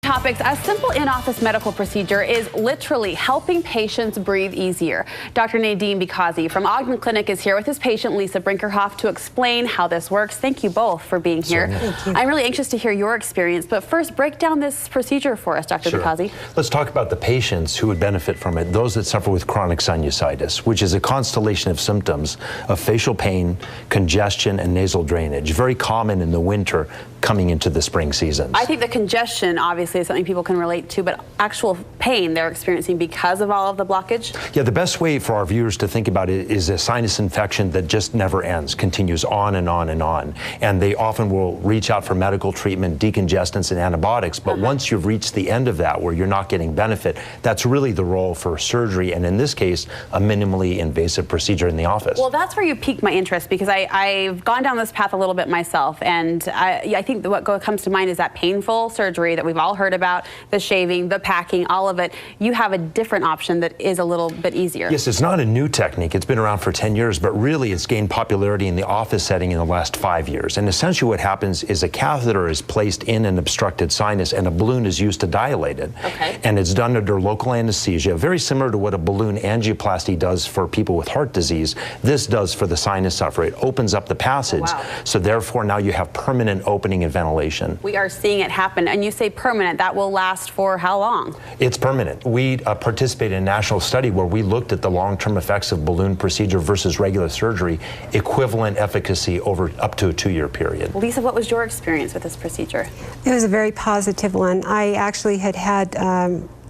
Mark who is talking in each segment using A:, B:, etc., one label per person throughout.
A: topics, a simple in-office medical procedure is literally helping patients breathe easier. Dr. Nadim Bikhazi from Ogden Clinic is here with his patient, Lisa Brinkerhoff, to explain how this works. Thank you both for being here.
B: Thank you.
A: I'm really anxious to hear your experience, but first, break down this procedure for us, Dr. Bikhazi.
B: Let's talk about the patients who would benefit from it, those that suffer with chronic sinusitis, which is a constellation of symptoms of facial pain, congestion, and nasal drainage, very common in the winter coming into the spring seasons.
A: I think the congestion obviously is something people can relate to, but actual pain they're experiencing because of all of the blockage?
B: Yeah, the best way for our viewers to think about it is a sinus infection that just never ends, continues on and on and on. And they often will reach out for medical treatment, decongestants, and antibiotics. But once you've reached the end of that, where you're not getting benefit, that's really the role for surgery, and in this case, a minimally invasive procedure in the office.
A: Well, that's where you piqued my interest, because I've gone down this path a little bit myself, and I think what comes to mind is that painful surgery that we've all heard about, the shaving, the packing, all of it. You have a different option that is a little bit easier.
B: Yes, it's not a new technique. It's been around for 10 years, but really it's gained popularity in the office setting in the last 5 years. And essentially what happens is a catheter is placed in an obstructed sinus and a balloon is used to dilate it.
A: Okay.
B: And it's done under local anesthesia, very similar to what a balloon angioplasty does for people with heart disease. This does for the sinus sufferer. It opens up the passage.
A: Oh, wow.
B: So therefore now you have permanent opening and ventilation.
A: We are seeing it happen, and you say permanent. That will last for how long?
B: It's permanent. We participated in a national study where we looked at the long-term effects of balloon procedure versus regular surgery, equivalent efficacy over up to a 2-year period.
A: Lisa, what was your experience with this procedure?
C: It was a very positive one. I actually had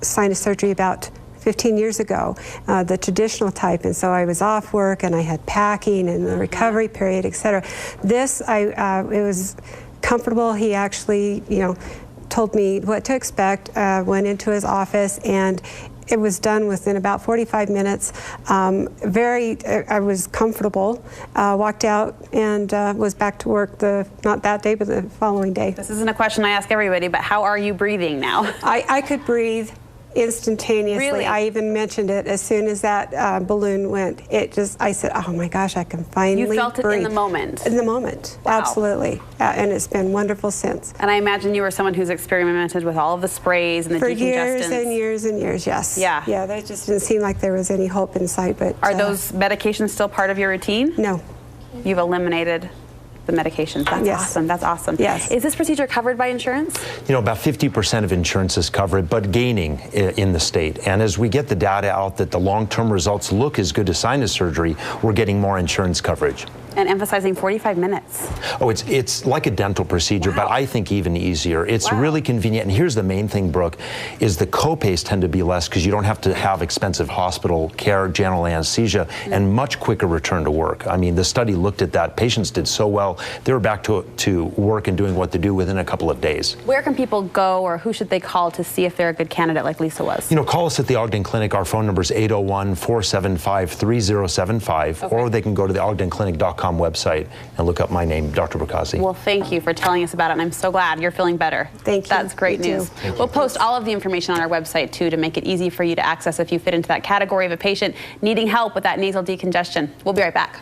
C: sinus surgery about 15 years ago, the traditional type, and so I was off work and I had packing and the recovery period, etc. This, it was comfortable. He actually, told me what to expect, went into his office, and it was done within about 45 minutes. I was comfortable, walked out and was back to work not that day, but the following day.
A: This isn't a question I ask everybody, but how are you breathing now?
C: I could breathe instantaneously.
A: Really?
C: I even mentioned it as soon as that balloon went. I said, oh my gosh, I can finally breathe.
A: You felt it in the moment?
C: In the moment, wow. Absolutely. And it's been wonderful since.
A: And I imagine you were someone who's experimented with all of the sprays and the decongestants.
C: For years and years and years, yes.
A: Yeah.
C: Yeah, there just didn't seem like there was any hope in sight. But
A: are those medications still part of your routine?
C: No.
A: You've eliminated the medications. That's
C: yes.
A: Awesome. That's awesome.
C: Yes.
A: Is this procedure covered by insurance?
B: About 50% of insurance is covered, but gaining in the state. And as we get the data out that the long-term results look as good as sinus surgery, we're getting more insurance coverage.
A: And emphasizing 45 minutes.
B: Oh, it's like a dental procedure, but I think even easier. It's really convenient. And here's the main thing, Brooke, is the co-pays tend to be less because you don't have to have expensive hospital care, general anesthesia, and much quicker return to work. I mean, the study looked at that. Patients did so well. They were back to work and doing what they do within a couple of days.
A: Where can people go, or who should they call to see if they're a good candidate like Lisa was?
B: Call us at the Ogden Clinic. Our phone number is 801-475-3075, or they can go to the ogdenclinic.com website and look up my name, Dr. Bikhazi.
A: Well, thank you for telling us about it, and I'm so glad you're feeling better.
C: Thank you.
A: That's great news. We'll post all of the information on our website, too, to make it easy for you to access if you fit into that category of a patient needing help with that nasal decongestion. We'll be right back.